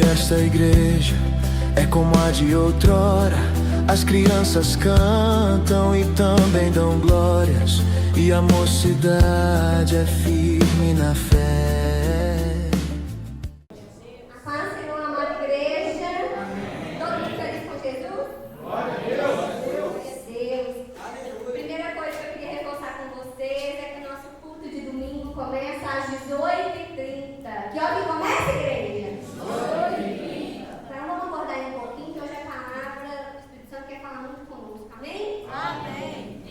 desta igreja é como a de outrora. As crianças cantam e também dão glórias, e a mocidade é firme na fé. A paz, Senhor, amada igreja. Todo mundo feliz com Jesus? Glória a Deus. Glória a Deus. A primeira coisa que eu queria reforçar com vocês é que o nosso culto de domingo começa às 18h30. Que hora que começa, igreja? 18h30. Então vamos acordar aí um pouquinho, que hoje a palavra, o Espírito Santo quer falar muito conosco. Amém? Amém.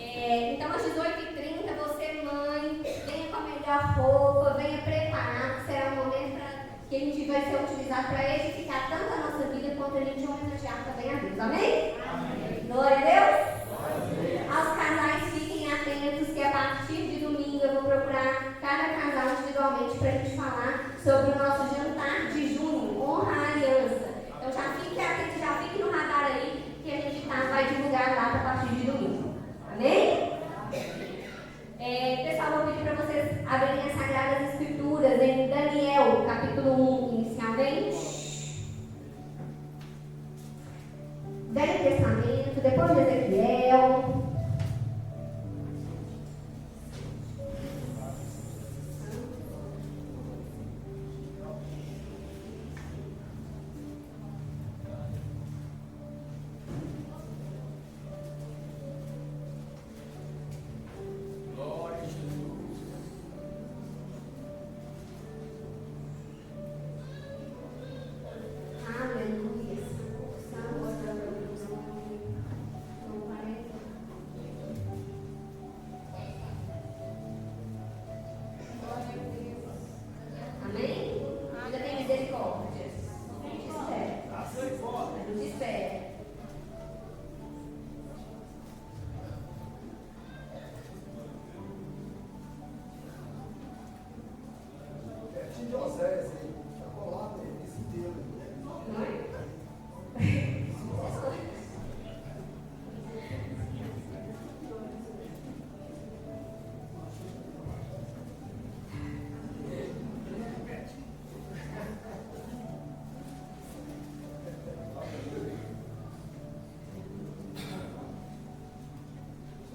Então às 18h30, você, mãe, venha com a melhor roupa, venha preparado, será um momento que a gente vai ser utilizado para edificar tanto a nossa vida quanto a gente homenagear também a Deus. Amém? Amém. Glória a Deus. Aos casais, fiquem atentos que a partir de domingo eu vou procurar cada casal individualmente para a gente falar sobre o nosso jantar de junho, honra a aliança. Então já fique atento, já fique no radar aí que a gente vai divulgar lá a partir de domingo. Amém? Pessoal, vou pedir para vocês abrirem as Sagradas Escrituras em Daniel, capítulo 1, inicialmente. Velho Testamento, depois de Ezequiel.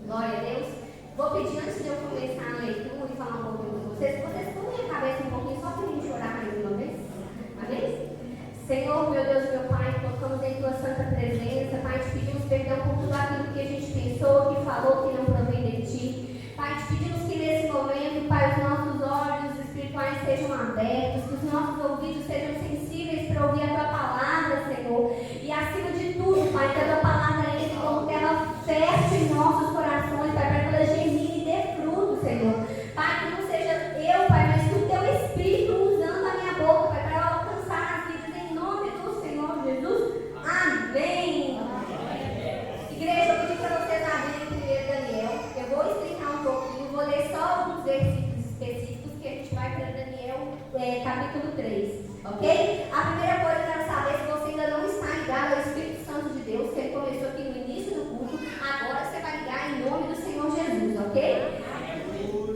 Glória a Deus. Vou pedir, antes de eu começar a leitura e falar um pouquinho com vocês, que vocês põem a cabeça um pouquinho só para a gente orar mais uma vez. Amém? Senhor, meu Deus e meu Pai, colocamos em Tua santa presença. Pai, te pedimos perdão por tudo aquilo que a gente pensou, que falou, que não provém de Ti. Pai, te pedimos que nesse momento, Pai, os nossos olhos espirituais sejam abertos, que os nossos ouvidos sejam sensíveis para ouvir a Tua palavra, Senhor. E acima de tudo, Pai, que a Tua palavra entre como ela fértil em nossos corações, Pai, para que ela germine e dê fruto, Senhor. Pai, que não seja eu, Pai, mas que o Teu Espírito usando a minha boca, Pai, para alcançar as vidas em nome do Senhor Jesus. Amém. Igreja, eu pedi para vocês abrirem primeiro Daniel. Eu vou explicar um pouquinho, vou ler só alguns versículos específicos que a gente vai para Daniel, capítulo 3, ok? A primeira coisa que eu quero saber é se você ainda não está ligado ao Espírito Santo de Deus, que ele começou aqui no início do culto, agora você vai ligar em nome do Senhor Jesus, ok?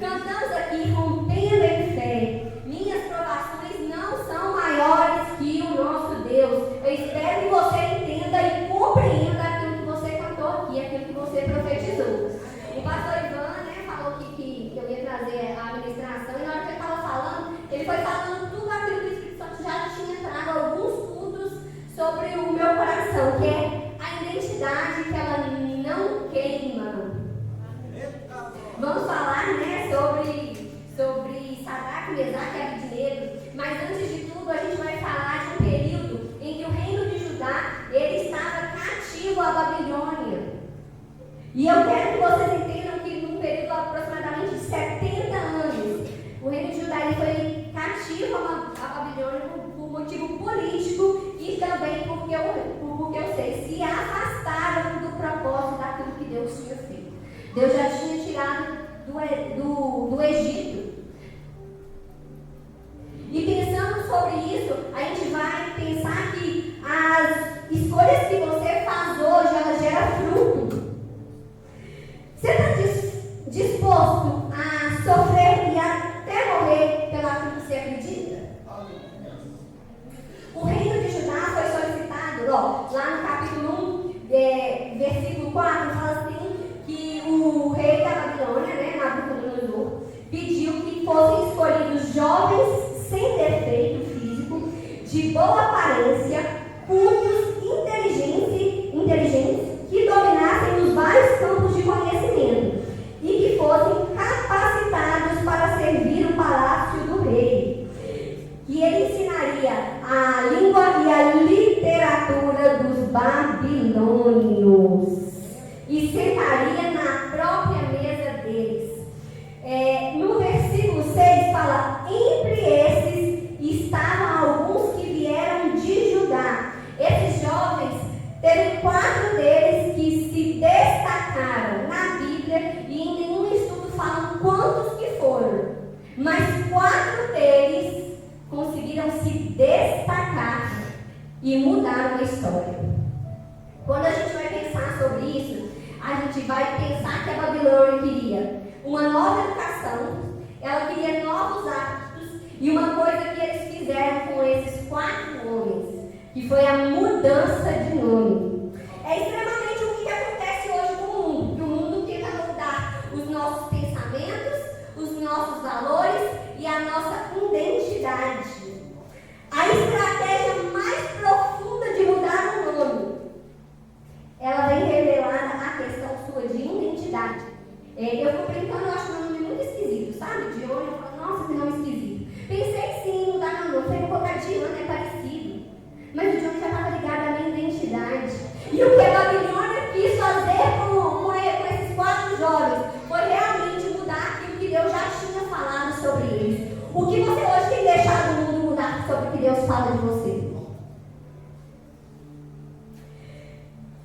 Cantamos aqui, rompendo em fé. Minhas provações não são maiores que o nosso Deus. Eu espero que você entenda e compreenda aquilo que você cantou aqui, aquilo que você profetizou. O pastor Ivan, falou que eu ia trazer a ministração, e na hora que ele estava falando, ele foi falando tudo aquilo que o Espírito Santo já tinha trago alguns cultos sobre o meu coração, que é a identidade que ela não queima. Vamos falar, sobre Sadraque, Mesaque e Abednego, mas antes de tudo a gente vai falar de um período em que o reino de Judá, ele estava cativo à Babilônia. E eu quero que vocês entendam que num período aproximadamente de 70 anos, o reino de Judá ele foi cativo à Babilônia por motivo político e também porque eu sei, se afastaram do propósito daquilo que Deus tinha feito. Deus já tinha tirado do Egito. E pensando sobre isso, a gente vai pensar que as escolhas que você faz hoje, elas geram fruto. Você está disposto a sofrer e até morrer pelo que você acredita? O reino de Judá foi solicitado, lá no capítulo 1, versículo 4, fala assim, que o rei da Babilônia, né, Nabucodonosor, pediu que fossem escolhidos jovens sem defeito físico, de boa aparência, cultos, inteligentes, que dominassem os vários campos de conhecimento e que fossem capacitados para servir o palácio do rei. E ele ensinaria a língua e a literatura dos babilônios e sentaria na própria mesa deles. No versículo 6 fala: entre esses estavam alguns que vieram de Judá. Esses jovens, teve 4 deles que se destacaram na Bíblia, e em nenhum estudo falam quantos que foram, mas 4 deles conseguiram se destacar e mudaram a história. Quando a gente vai pensar sobre isso, a gente vai pensar que a Babilônia queria uma nova educação, ela queria novos hábitos, e uma coisa que eles fizeram com esses 4 homens, que foi a mudança de nome. É extremamente o que acontece hoje com o mundo, que o mundo tenta mudar os nossos pensamentos, os nossos valores e a nossa identidade. A estratégia mais profunda de mudar o nome, ela vem revelada a questão sua de identidade. Eu fico brincando, eu acho o nome muito esquisito, sabe? De olho, eu falo, nossa, que nome esquisito. Pensei sim em mudar meu nome, falei, vou colocar Diana, é parecido. Mas o Diana já estava ligado à minha identidade. E o que a Babilônia quis fazer com esses 4 jovens foi realmente mudar aquilo que Deus já tinha falado sobre eles. O que você hoje tem deixado o mundo mudar sobre o que Deus fala de você?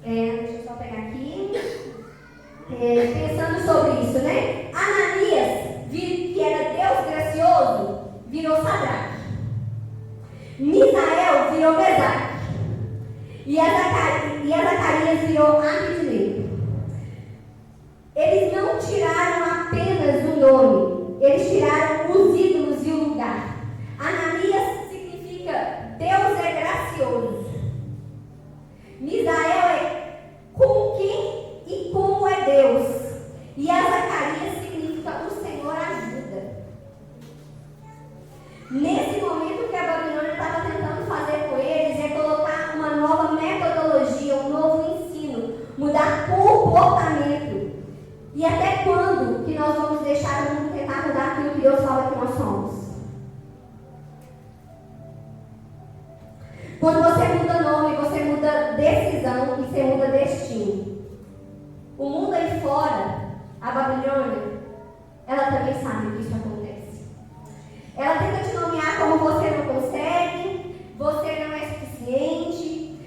Deixa eu só pegar aqui. Pensando sobre isso, né? Ananias, que era Deus gracioso, virou Sadraque. Misael virou Mesaque. E a Zacarias virou Abednego. Eles não tiraram apenas o nome, eles tiraram os ídolos e o lugar. Ananias significa Deus é gracioso. Misael é com quem e como é Deus. E a Zacarias significa o Senhor ajuda. Nesse momento, o que a Babilônia estava tentando fazer com eles é colocar uma nova metodologia, um novo ensino, mudar comportamento. E até quando que nós vamos deixar o mundo tentar mudar aquilo que Deus fala que nós somos? Quando você muda nome, você muda decisão e você muda destino. O mundo aí fora, a Babilônia, ela também sabe que isso acontece. Ela tenta te nomear como você não consegue, você não é suficiente,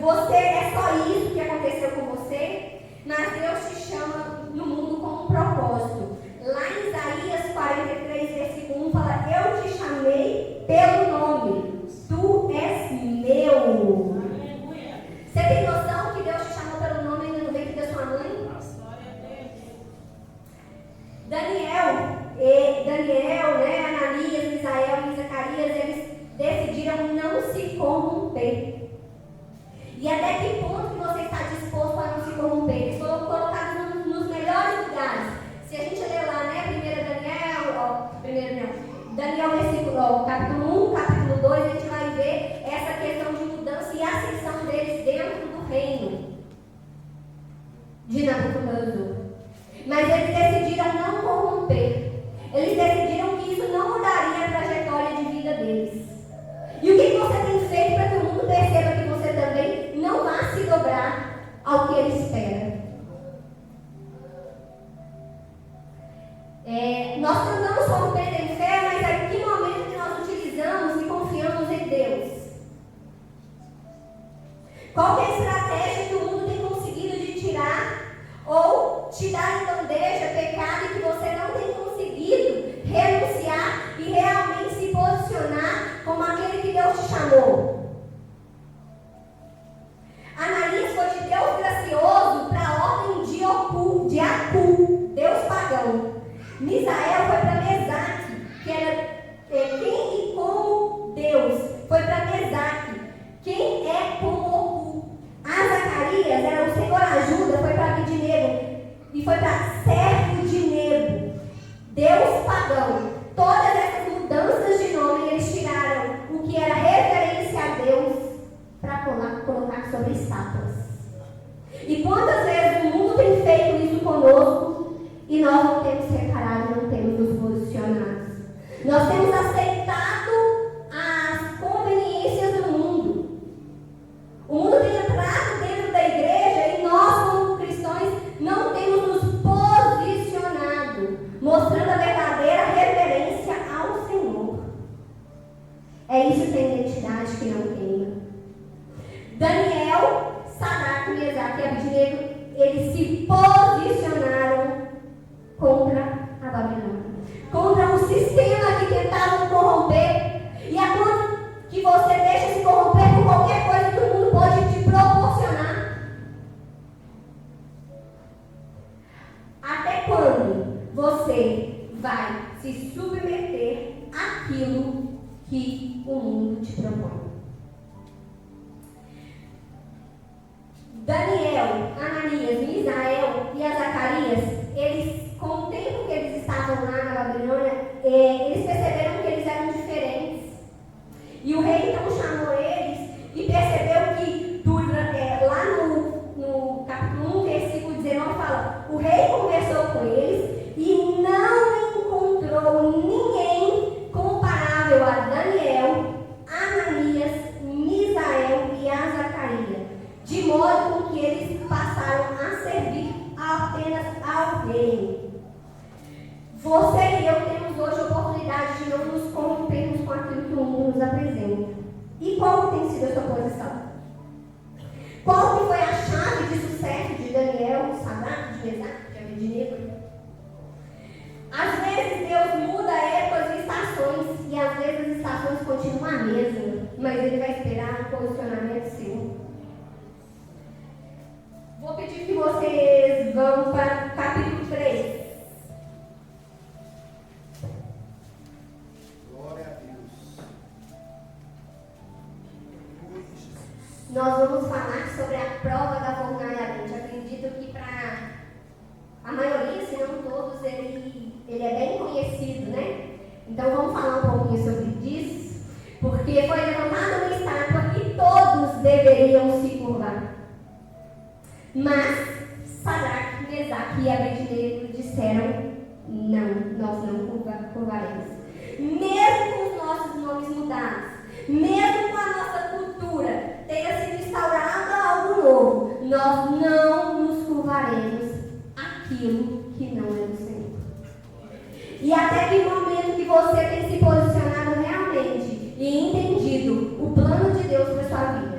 você é só isso que aconteceu com você, mas Deus te chama no mundo com um propósito. Lá em Isaías 43, versículo 1, fala: eu te chamei pelo nome, tu és meu. Você tem noção que Deus te chamou pelo nome ainda no ventre da sua mãe? Daniel, né, Ananias, Misael e Zacarias, eles decidiram não se corromper. E até que ponto que você está disposto a não se corromper? Eles foram colocados nos melhores lugares. Se a gente ler lá, né, Daniel versículo, capítulo 1, capítulo 2, a gente vai ver essa questão de mudança e ascensão deles dentro do reino de Nabucodonosor. Mas eles decidiram não corromper. Eles decidiram que isso não mudaria a trajetória de vida deles. E o que você tem feito para que o mundo perceba que você também não vá se dobrar ao que ele espera? Nós tentamos romper em fé, mas a que momento que nós utilizamos e confiamos em Deus? Qual que é a estratégia que o mundo tem conseguido de tirar ou te dar em bandeja pecado que você não tem conseguido renunciar e realmente se posicionar como aquele que Deus te chamou? Ananias foi de Deus gracioso para a ordem de Acu, Deus pagão. Misael foi para Mesaque, que era quem e como Deus. Foi para colocar sobre estátuas. E quantas vezes o mundo tem feito isso conosco e nós não temos reparado, não temos nos posicionado. Nós temos aceitado as conveniências do mundo. O mundo tem entrado dentro da igreja e nós, como cristãos, não temos nos posicionado, mostrando a verdadeira reverência ao Senhor. É isso que é identidade que não queima. Daniel, Sadraque, Mesaque e Abednego, eles se posicionaram contra a Babilônia, contra o sistema que tentavam corromper. E a quanto que você deixa se corromper por qualquer coisa que o mundo pode te proporcionar? Até quando você vai se submeter àquilo que o mundo te propõe? Daniel, Ananias, Misael e Zacarias, eles, com o tempo que eles estavam lá na Babilônia, eles perceberam que eles eram diferentes. E o rei então chamou eles e percebeu que lá no capítulo 1, versículo 19, fala: o rei conversou com eles e não encontrou ninguém comparável a Daniel, Ananias, Misael e a Zacarias, de modo com que eles passaram a servir apenas ao rei. Você e eu temos hoje a oportunidade de não nos corrompermos com aquilo que o mundo nos apresenta. E qual tem sido a sua posição? Qual que foi a chave de sucesso de Daniel, de Sadraque, de Mesaque, de Abednego? Às vezes Deus muda épocas e estações, e às vezes as estações continuam a mesma, mas Ele vai esperar um posicionamento seu. Vou pedir que vocês vão para o capítulo 3. Glória a Deus. Nós vamos falar sobre a prova da fornalha ardente. Acredito que para a maioria, se não todos, ele é bem conhecido, né? Então vamos falar um pouquinho sobre isso, porque foi levantada uma estátua e todos deveriam se curvar. Mas Sadraque, Mesaque e Abednego disseram: não, nós não curvaremos. Mesmo com os nossos nomes mudados, mesmo com a nossa cultura tenha sido instaurado algo novo, nós não nos curvaremos àquilo que não é do Senhor. E até que momento que você tem se posicionado realmente e entendido o plano de Deus para a sua vida?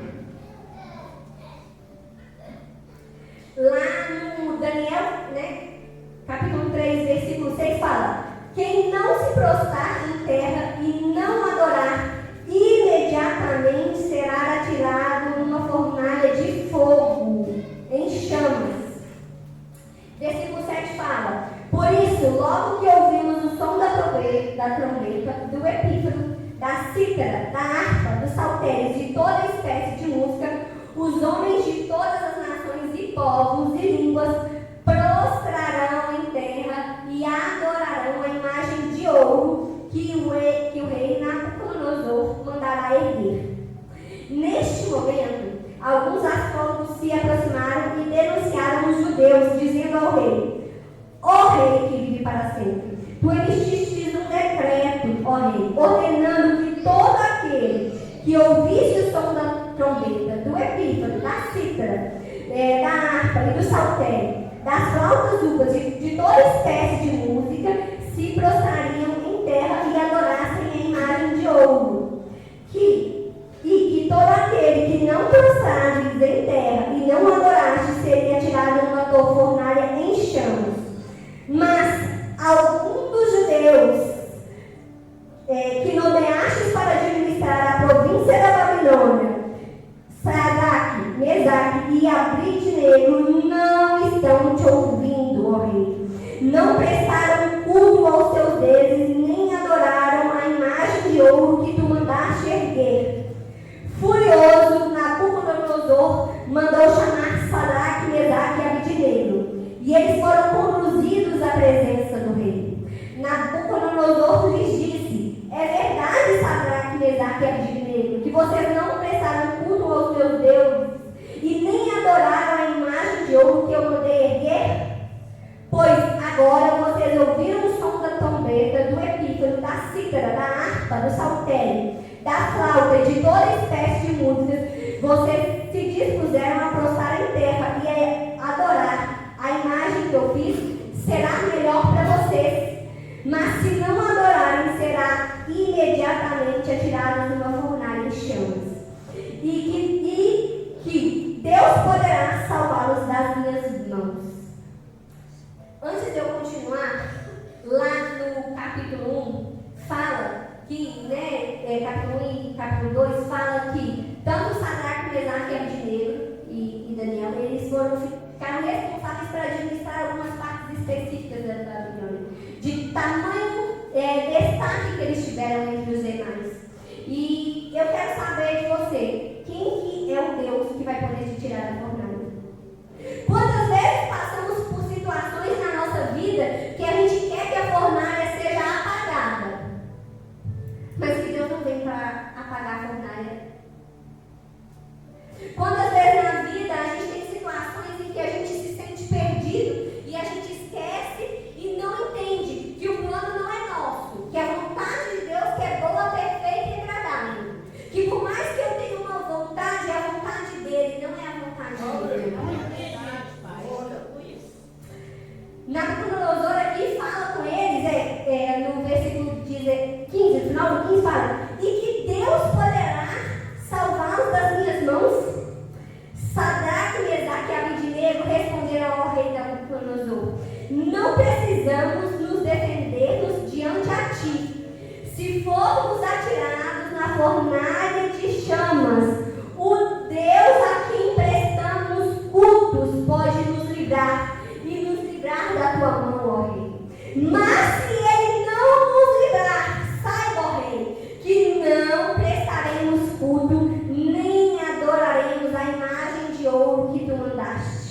Lá no Daniel, capítulo 3, versículo 6 fala: quem não se prostrar em terra e não adorar, imediatamente será atirado numa fornalha de fogo, em chamas. Versículo 7 fala: por isso, logo que ouvimos o som da trombeta, do epífano, da cítara, da harpa, dos saltérios, de toda espécie de música, os homens de todas as nações e povos e línguas prostrarão em terra e adorarão a imagem de ouro que o rei Nabucodonosor mandará erguer. Neste momento, alguns astrólogos se aproximaram e denunciaram os judeus, dizendo ao rei: ó rei que vive para sempre, tu emitiste um decreto, ó rei, ordenando que todo aquele que ouvisse o som da trombeta, do epífano, da cítara, da harpa e do saltério, das flautas duplas, de toda espécie de música, se prostrariam em terra e adorassem a imagem de ouro. E que todo aquele que não prostrasse em terra e não adorasse seria tirado numa fornalha em chamas. Mas algum dos judeus que nomeastes para administrar a província da Babilônia, Sadraque, Mesaque e Abednego, não estão te ouvindo, ó rei. Não prestaram culto aos teus deuses, nem adoraram a imagem de ouro que tu mandaste erguer. Furioso, Nabucodonosor mandou chamar Sadraque, Mesaque e Abednego, e eles foram conduzidos à presença do rei. Nabucodonosor lhes disse: é verdade, Sadraque, Mesaque e Abednego, que vocês não prestaram culto aos teus deuses, também da flauta e de toda espécie de músicas, vocês se dispuseram a prostrar em terra e a adorar a imagem que eu fiz, será melhor para vocês. Mas se não adorarem, será imediatamente atirados numa fornalha em chamas. E que Deus poderá salvá-los das minhas mãos. Antes de eu continuar, lá no capítulo 1, fala que, capítulo 1 e capítulo 2, fala que tanto Sadraque, Mesaque e Abednego e Daniel, eles ficaram responsáveis para administrar algumas partes específicas da Babilônia, de tamanho destaque que eles tiveram entre os demais. E eu quero saber de você, quem que é o Deus que vai poder te tirar da fornalha? Quantas vezes passamos por situações na nossa vida que a gente quer que a fornalha seja apagada, mas que Deus não vem para apagar a fornalha? Quantas vezes na vida a gente tem situações em que a gente se sente perdido e a gente esquece e não entende que o plano não é nosso, que a vontade de Deus que é boa, perfeita e agradável, que por mais que eu tenha uma vontade, é a vontade dele, não é a vontade de Deus. Nabucodonosor aqui fala com eles, no versículo 15, no final do 15 fala, e que Deus poderá salvá-los das minhas mãos? Sadraque, Mesaque e Abednego responderam ao rei Nabucodonosor: não precisamos nos defender diante a ti. Se formos atirados na fornalha de chamas, o Deus a quem prestamos cultos pode nos livrar e nos livrar da tua mão, ó rei. Mas se ele não nos livrar, saiba, ó rei, que não prestaremos culto, nem adoraremos a imagem de ouro que tu mandaste.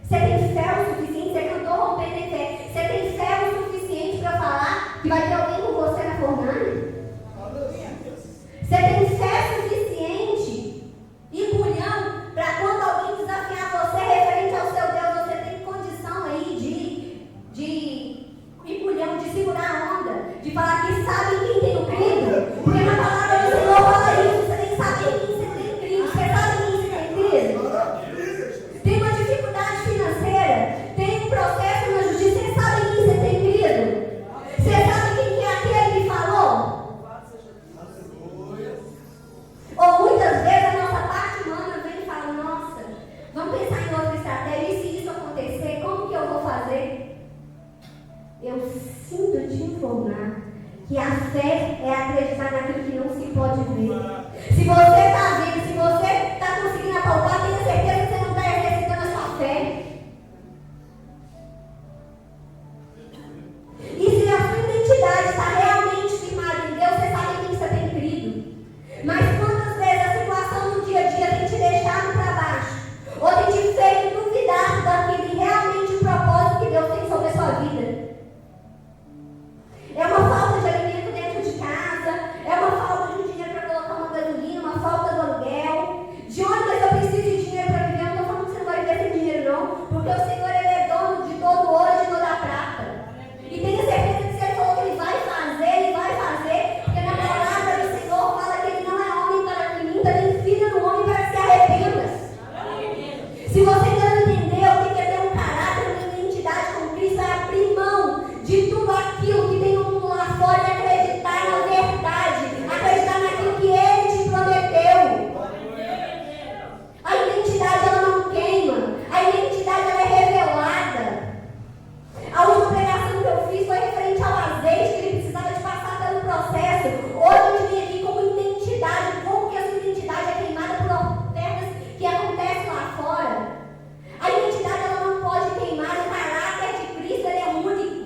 Você tem fé o suficiente? Você cantou rompendo em fé. Você tem fé o suficiente para falar que vai ter alguém com você na fornalha? Você tem fé suficiente e culhão para quando alguém desafiar você referente ao seu Deus, você tem condição aí de culhão, de segurar a onda, de falar que sabe em quem tem o crido? Porque na palavra do Senhor fala isso, você tem que saber em quem você tem crido. Você sabe em quem você tem crido? Tem uma dificuldade financeira, tem um processo na justiça, você sabe em quem você tem crido? Você sabe quem que é aquele que falou? Ou muitas vezes a nossa parte humana vem e fala: nossa, vamos pensar em outra estratégia, e se isso acontecer, como que eu vou fazer? Eu sinto te informar que a fé é acreditar naquilo que não se pode ver. Se você está vendo, se você está conseguindo apalpar, tenha certeza que você não está exercitando a sua fé. E se a sua identidade está realmente firmada em Deus, você sabe em quem você tem crido. Mas quantas vezes a situação no dia a dia tem te deixado para baixo, ou tem te feito duvidar daquele realmente propósito que Deus tem sobre a sua vida? É uma falta de alimento dentro de casa, é uma falta de um dinheiro para colocar uma gasolina, uma falta do aluguel. De onde eu preciso de dinheiro para viver? Eu não estou falando que você não vai viver sem dinheiro, não, porque o Senhor, Ele é dono de todo o ouro e de toda a prata. E tenha certeza que se Ele falou que Ele vai fazer, porque na palavra do Senhor fala que Ele não é homem para que minta, nem filho do homem para que se arrependa. Se você ainda não entendeu o que é ter um caráter, uma identidade com Cristo, é abrir mão de tudo aquilo que tem no mundo lá fora e acreditar na verdade, acreditar naquilo que Ele te prometeu. A identidade, ela não queima, a identidade, ela é revelada. A última pregação que eu fiz foi referente ao azeite, que ele precisava de passar pelo processo. Hoje eu vim aqui como identidade, como que a sua identidade é queimada por ofertas que acontecem lá fora. A identidade, ela não pode queimar, o caráter de Cristo, ele é único.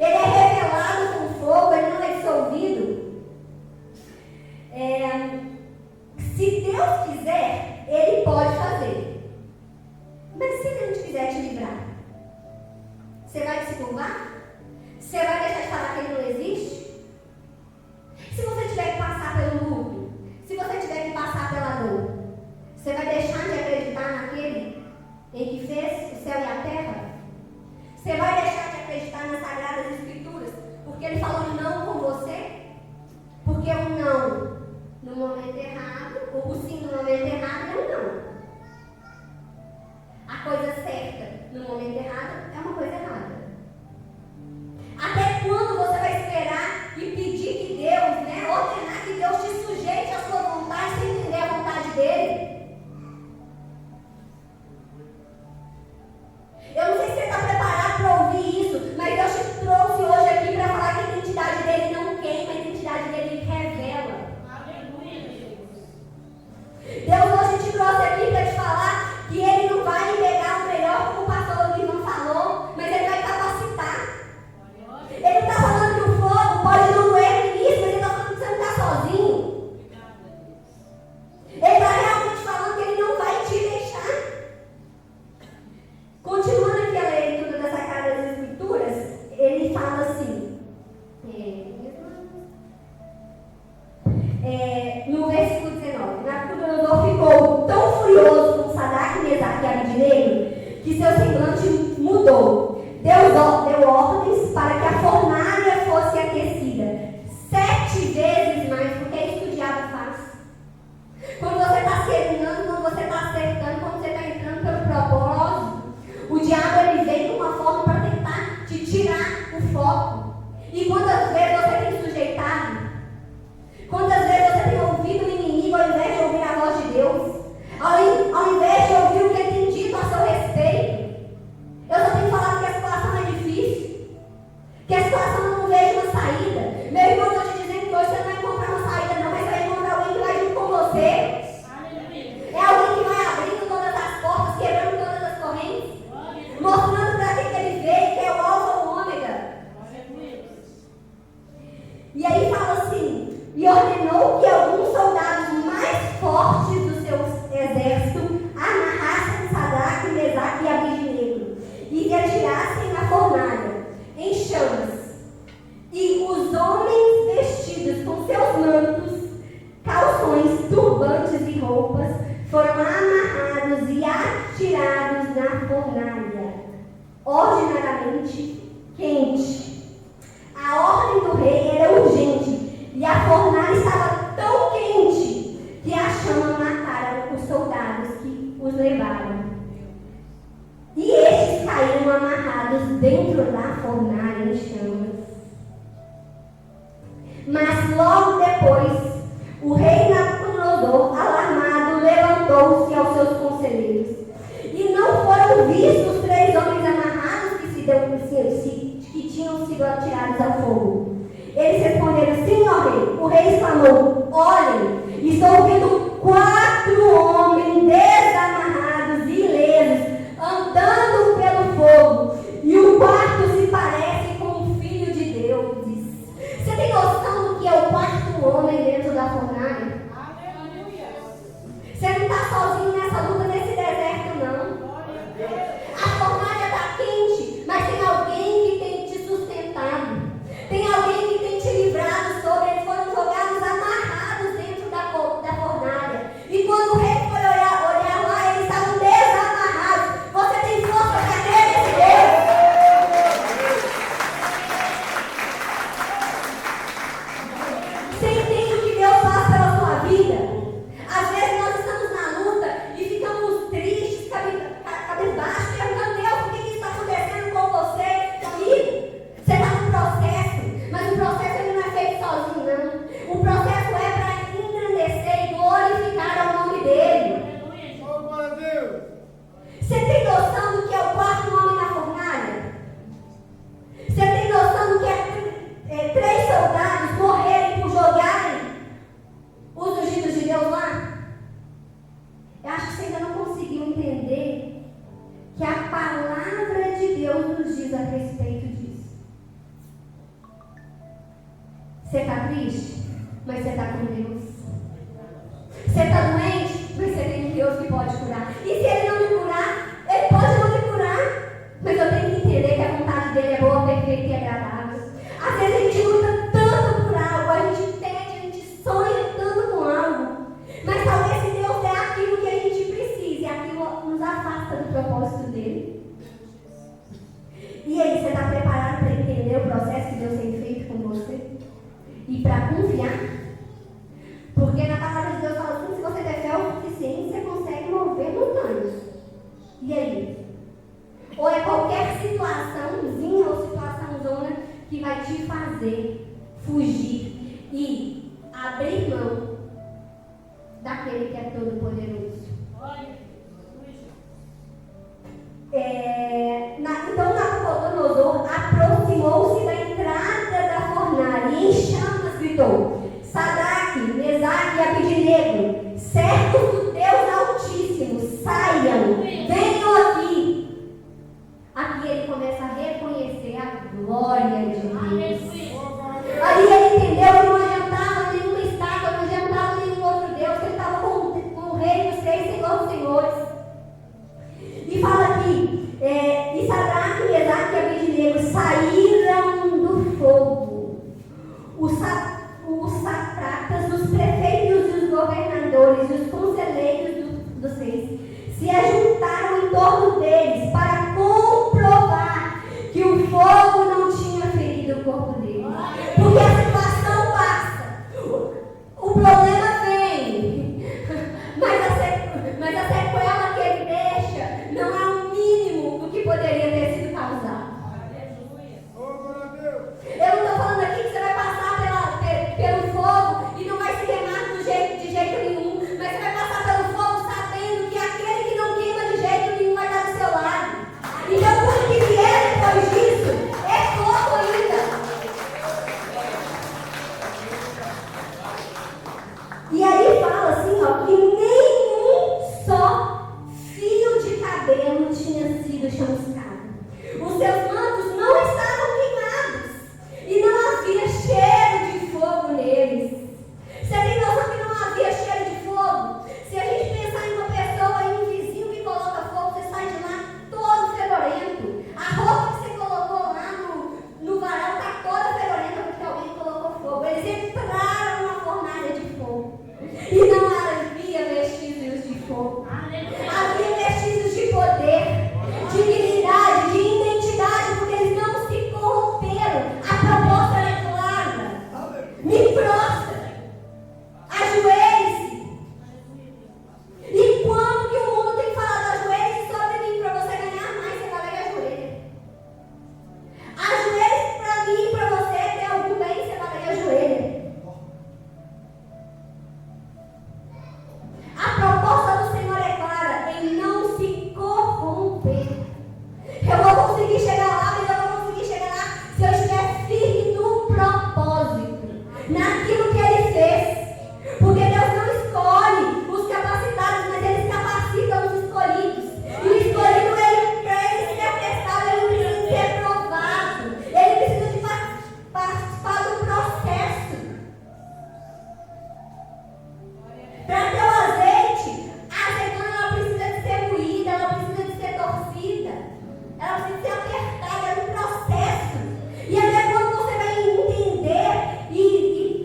Ele é revelado com fogo, ele não é dissolvido. Se Deus quiser, Ele pode fazer. Mas se Ele não quiser te livrar, você vai se curvar? Você vai deixar de falar que Ele não existe? no momento errado, eu não. A coisa certa no momento errado é uma coisa errada. Até quando você vai esperar e pedir que Deus, ordenar que Deus te sujeite à sua vontade sem entender a vontade dele? Eu não sei se você está preparado para ouvir isso, mas Deus te trouxe hoje aqui para falar que a identidade dele não queima, a identidade dele revela. Deus hoje te trouxe aqui para te falar que ele não vai pegar o melhor, como o pastor Luiz falou, mas ele vai capacitar. Ele não está falando que o fogo pode não doer no início, mas ele está falando que você não está sozinho. Ele está realmente falando que ele não vai te deixar. Continuando aqui a leitura da Sagrada das Escrituras, ele fala assim, no versículo 19: Nabucodonosor ficou tão furioso com Sadraque, Mesaque e Abednego que seu semblante mudou. Deus deu ordens para que a fornalha fosse aquecida 7 vezes mais do que isso que o diabo faz. Quando você está serenando, quando você está acertando, quando você está entrando pelo propósito, o diabo ele vem de uma forma para tentar te tirar o foco. E quantas vezes você tem sujeitado? Quantas vezes você tem ouvido o inimigo ao invés de ouvir a voz de Deus? Ao invés de ouvir o que ele tem dito a seu respeito? Eu só tenho falado que a situação é difícil, que a situação eu não vejo uma saída. Meu irmão, eu estou te dizendo que hoje você não vai encontrar uma saída não, mas você vai encontrar alguém que vai junto com você. É alguém que vai abrindo todas as portas, quebrando todas as correntes, mostrando para que ele veio, que é o alfa ou o ômega. E aí fala assim: e ordenou que alguns soldados mais fortes do seu exército amarrassem Sadraque, Mesaque e Abednego e se atirassem na fornalha em chamas. E os homens vestidos com seus mantos, calções, turbantes e roupas foram amarrados e atirados na fornalha, ordinariamente quente. A ordem do rei era urgente e a fornalha estava tão quente que a chama mataram os soldados que os levaram. E estes caíram amarrados dentro da fornalha em chamas. Mas logo depois, o rei Nabucodonosor, alarmado, levantou-se aos seus conselheiros. E não foram vistos os 3 homens amarrados que tinham sido atirados ao fogo. Eles responderam: sim, ó rei. O rei exclamou: olhem, estou vendo 4 homens desamarrados e ilesos andando pelo fogo, e o quarto se parece com o filho de deuses. Você tem noção do que é o 4º homem dentro da fornalha? Você não está sozinho nessa luta, nesse deserto, não. A fornalha está quente, mas tem alguém que tem te sustentado. Tem alguém que tem te livrado sobre. Eles foram jogados amarrados dentro da fornalha. E quando o rei foi olhar lá, eles estavam desamarrados. Você tem força para crer nesse Deus? Você entende o que Deus faz pela sua vida? Às vezes nós estamos na luta e ficamos tristes, cabisbaixos, perguntando: Deus, o que está acontecendo com você, comigo? Você está no processo, mas o processo ele não é feito sozinho, não. O processo é para engrandecer e glorificar ao nome dele. Você tem noção do que é o 4º homem na fornalha? Você tem noção do que é 3 soldados morrerem por jogarem os ungidos de Deus lá? Eu acho que você ainda não conseguiu entender que a palavra de Deus nos diz a respeito disso. Você está triste, mas você está com Deus. Você está doente, mas você tem um Deus que pode curar. E se Ele não me curar, Ele pode não me curar. Mas eu tenho que entender que a vontade dele é boa, perfeita e agradável. Às vezes a gente luta tanto por algo, a gente pede, a gente sonha tanto com algo. Mas talvez se Deus der aquilo que a gente precisa, e aquilo nos afasta do propósito dele. E aí, você está preparado para entender o processo que Deus tem feito com você? E para confiar? Porque na palavra de Deus fala assim: se você der fé, fugir e abrir mão daquele que é todo poderoso. Então Nabucodonosor aproximou-se da entrada da fornalha e em chamas gritou: Sadraque, Mesaque e Abednego, servos do Deus Altíssimo, saiam, venham aqui. Aqui ele começa a reconhecer a glória de Deus. Ali ele entendeu que não adiantava nenhuma estátua, não adiantava nenhum outro Deus, que ele estava com o Rei dos Reis, Senhor dos Senhores. E fala aqui, e Sadraque, Mesaque e Abednego saíram do fogo. Os satrapas, os prefeitos e os governadores e os conselheiros dos reis se ajuntaram em torno deles para comprovar que o fogo não tinha ferido o corpo deles. Porque a situação passa, o problema vem, mas a sequela que ele deixa não é o mínimo do que poderia ter sido causado. Eu não estou falando aqui que você vai passar pelo fogo e não vai se queimar de jeito nenhum, mas você vai passar pelo fogo sabendo que aquele que não queima de jeito nenhum vai estar do seu lado. Então, tudo que vier depois disso é fogo ainda. E aí fala assim, ó, que nenhum só fio de cabelo tinha sido chamuscado. Os seus mantos não estavam queimados e não havia cheiro de fogo neles. Você tem noção que não havia cheiro de fogo? Se a gente pensar em uma pessoa, em um vizinho que coloca fogo, você sai de lá todo fedorento. A roupa que você colocou lá no varal está toda fedorenta porque alguém colocou fogo. Eles entraram numa fornalha de fogo e não havia vestígios de fogo. Havia vestígios de poder, de dignidade, de identidade, porque eles não se corromperam. A proposta é clara. Me prostra, ajoelhe-se. E quando que o mundo tem falado ajoelhe-se sobre mim para você ganhar mais, você vai lá e ajoelha. Ajoelhe-se para mim e para você ter algum bem, você vai lá e ajoelha. A proposta do Senhor é clara em não se corromper. Eu vou conseguir chegar lá, mas eu vou conseguir chegar lá se eu estiver firme no propósito, naquilo que Ele fez. Porque Deus não escolhe os capacitados, mas Ele capacita os escolhidos. E o escolhido, para ele ser testado, ele precisa ser provado. Ele precisa de participar do processo. Para ter o azeite, a azeitona ela precisa de ser moída, ela precisa de ser torcida, ela precisa ser apertada, é um processo. E até quando você vai entender e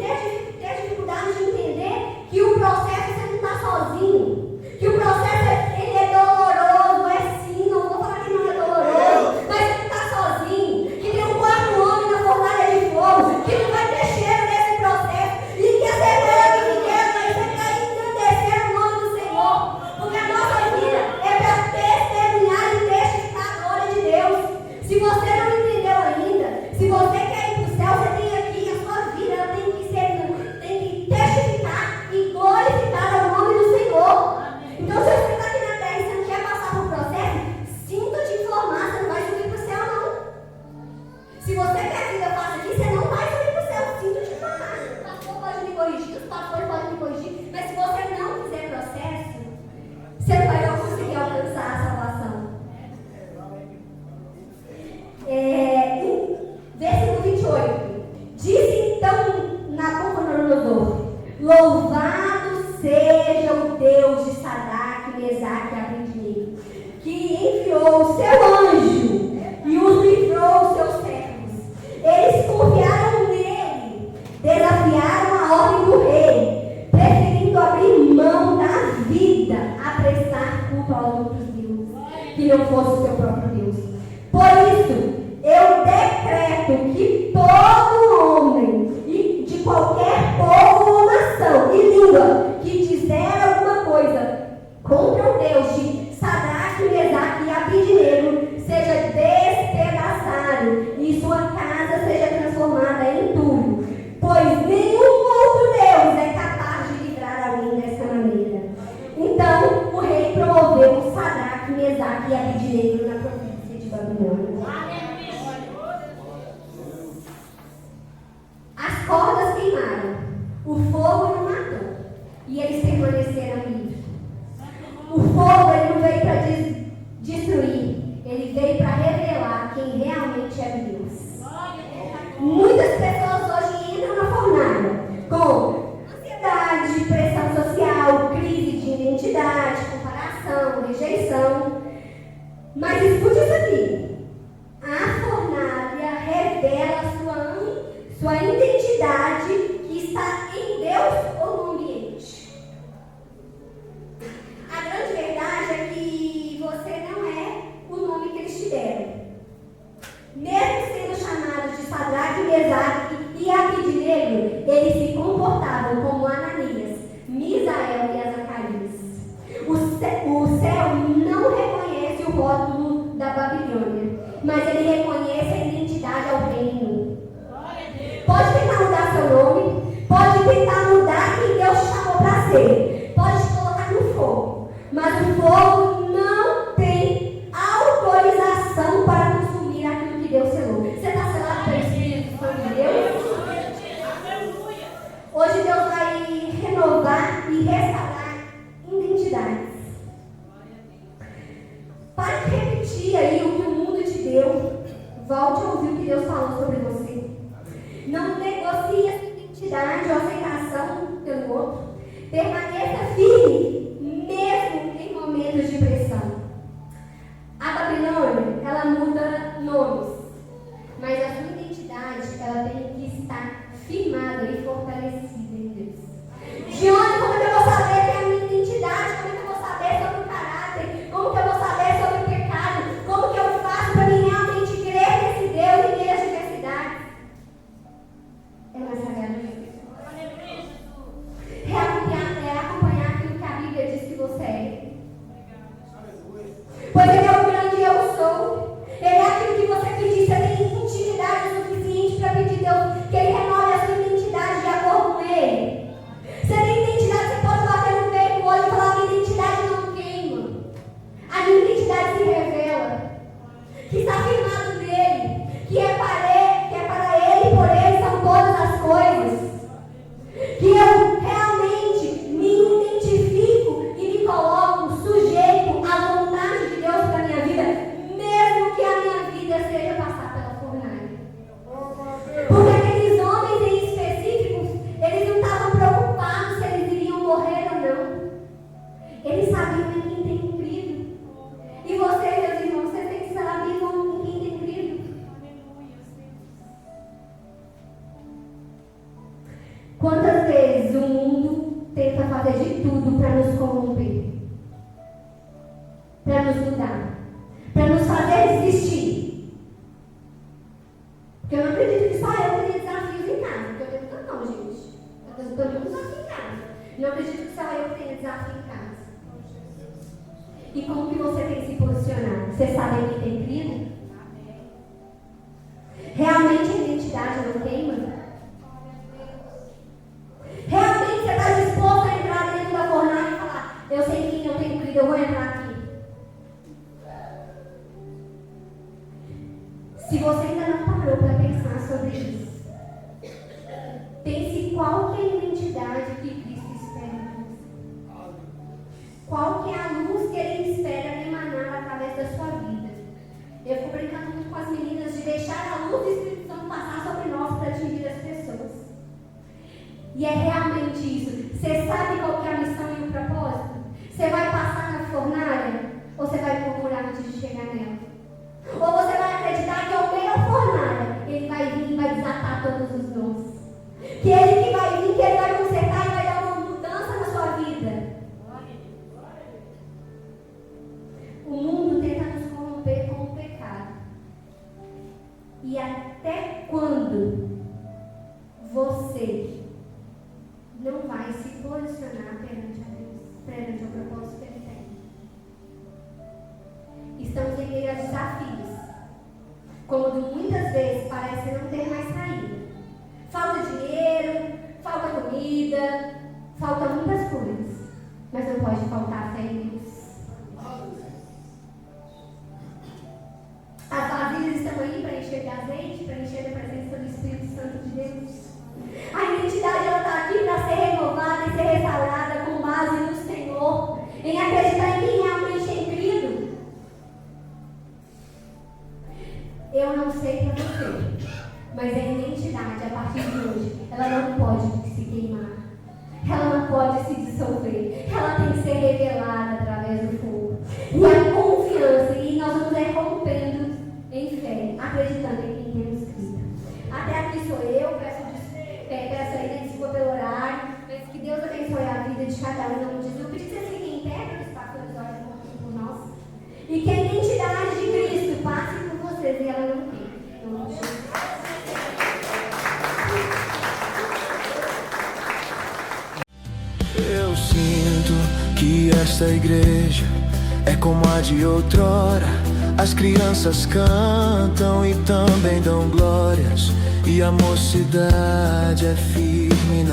ter dificuldade de entender que o processo você não está sozinho, que o processo ele é doloroso, é sim, não vou falar que não é doloroso, mas você não está sozinho, que tem um quarto homem na fornalha de fogo, que não vai ter cheiro nesse processo, e que a sequela que vier vai ser para engrandecer o nome do Senhor, porque a nossa vida é para testemunhar e testificar a glória de Deus. Se você não entendeu ainda, se você quer ir para o céu, você tem aqui a sua vida, ela tem que testificar e glorificar o nome do Senhor. Então, se você está aqui na terra e você não quer passar por processo, sinto te informar, você não vai subir para o céu, não. Se você quer que eu faça aqui, você não vai subir para o céu, sinto te informar. O pastor pode me corrigir, os pastores podem me corrigir, mas se você não fizer processo, você não vai conseguir alcançar a salvação. Versículo 28. Disse então Nabucodonosor: Louvado seja o Deus de Sadraque, Mesaque e Abednego, que enviou o seu anjo e os livrou os seus servos. Eles confiaram nele, desafiaram a ordem do rei, preferindo abrir mão da vida a prestar culto a outros deuses, que não fosse o seu próprio Deus. Por isso, eu decreto que todo homem e de qualquer povo ou nação e língua que dizer alguma coisa contra o Deus de Sadraque, Mesaque e Abednego seja despedaçado e sua casa seja transformada em túmulo, pois identidade ou aceitação pelo outro. Permaneça firme, mesmo em momentos de pressão. A Babilônia, ela muda nomes, mas a sua identidade, ela tem que estar firmada e fortalecida em Deus. De onde, como que eu vou saber que é a minha identidade? Como que eu vou saber sobre o caráter? Como que eu vou saber sobre o pecado? Como que eu faço para mim realmente crer nesse Deus e nessa diversidade? É mais sagrado mesmo. É acompanhar aquilo que a Bíblia diz que você é. Pois Ele é o grande eu sou. Ele é aquilo que você pedir. Você tem intimidade o suficiente para pedir Deus que Ele renove a sua identidade de acordo com Ele. Você tem identidade, você pode bater no peito hoje e falar: a minha identidade não queima. A minha identidade se revela. Que está firmado nele. Que é para Ele e por Ele são todas as coisas. Que eu realmente me identifico e me coloco sujeito à vontade de Deus para a minha vida, mesmo que a minha vida seja passar pela fornalha. Porque aqueles homens em específicos, eles não estavam preocupados se eles iriam morrer ou não. Eles sabiam em quem tem crido. E vocês, meus irmãos, vocês têm que saber em quem tem crido. Quantas vezes o mundo tenta fazer de tudo para nos corromper, para nos mudar, para nos fazer desistir? Porque eu não acredito que só eu tenha desafios em casa. Porque eu tenho não, gente. Eu tenho um desafio em casa. Não acredito que só eu tenha desafio em casa. E como que você tem se posicionado? Você sabe em quem tem crido? Realmente a identidade não queima? Realmente você está disposto a entrar dentro da fornalha e falar: eu sei quem eu tenho crido, eu vou entrar aqui. Se você ainda não parou para pensar sobre isso, pense qual que é a identidade que Cristo espera de você. Qual que é a luz que Ele espera emanar através da sua vida. Eu fico brincando muito com as meninas de deixar a luz do Espírito Santo passar sobre nós para atingir as pessoas. E é realmente isso. Você sabe qual que é a missão e o propósito? Você vai passar na fornalha ou você vai murmurar antes de chegar nela? Ou você vai acreditar que ao meio da fornalha Ele vai vir e vai desatar todos os dons? Que Ele que vai vir, que Ele vai consertar e vai dar uma mudança na sua vida. O mundo tenta nos corromper com o pecado. E até quando você não vai se posicionar perante a Deus, perante o propósito que Ele tem? Estamos em meio a desafios, quando muitas vezes parece não ter mais saída. Falta dinheiro, falta comida, falta muitas coisas, mas não pode faltar a fé em Deus. As vasilhas estão aí para encher de azeite, para encher da presença do Espírito Santo de Deus. A identidade está aqui para ser renovada e ser restaurada com base no Senhor, em acreditar em quem realmente tem crido. Eu não sei para você, mas a identidade a partir de hoje, ela não pode se queimar, ela não pode se dissolver, ela tem que ser revelada através do fogo. E a confiança, e nós vamos rompendo em fé, acreditando em quem temos crido. Até aqui sou eu, peço aí, desculpa pelo horário, mas que Deus abençoe a vida de cada um. Eu pedi que vocês fiquem em pé para os pastores orem um pouquinho por nós. E que a identidade de Cristo passe por vocês e ela não fique. Eu sinto que esta igreja é como a de outrora. As crianças cantam e também dão glórias, e a mocidade é firme